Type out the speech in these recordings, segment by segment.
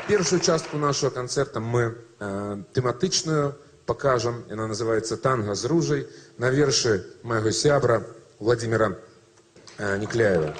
Першую частку нашого концерту ми тематичною покажемо. Вона називається «Танго з ружей» на вірші моєго сябра Владимира Никляева.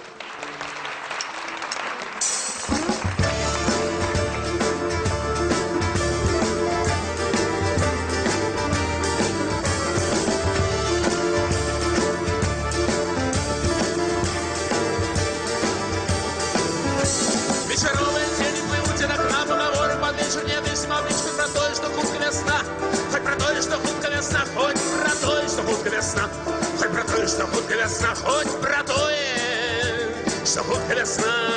Хоть про то, что хутка весна, хоть про то, что хутка весна.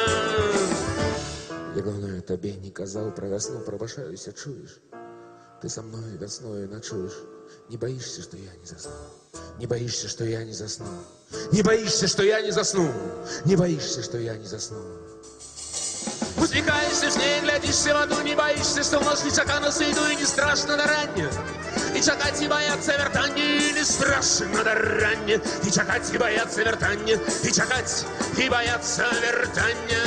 Я, главное, тобі не казав про весну, пробашаюся, чуєш? Ты со мной весною ночуешь. Не боишься, что я не засну? Не боишься, что я не засну? Не боишься, что я не засну? Не боишься, что я не засну? Усмехаешься с ней, глядишься в аду, не боишься, что в ночь не чакана сойду, и не страшно до ранне. И чакать и бояться вертанье, и не страшно до ранне. И чакать и бояться вертанье, и чакать и бояться вертанье.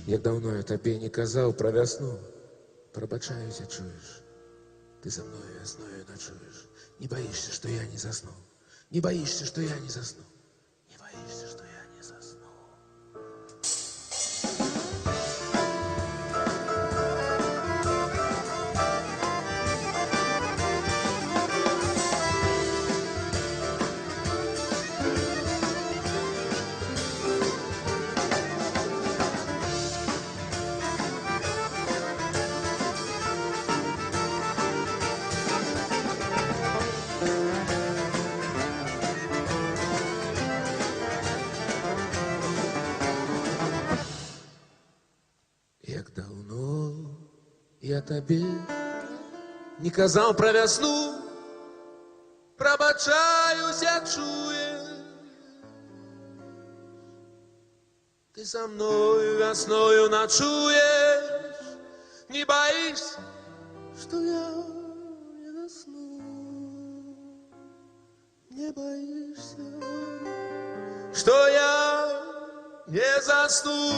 Як давно я тобі не казав про весну, пробачаюся, чуєш? Ты со мной весною ночуешь. Не боишься, что я не засну? Не боишься, что я не засну? Не боишься, что я не засну? Як давно я тобі не казав про весну, пробачаюся, чуєш? Ти со мною весною ночуєш, не боишься, что я не засну? Не боишься, что я не засну?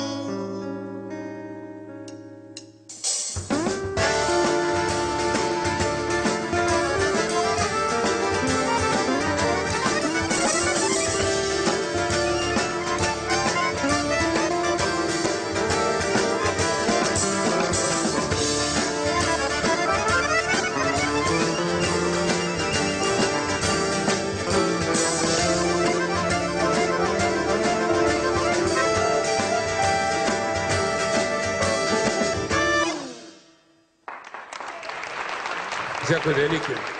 Дякую велике.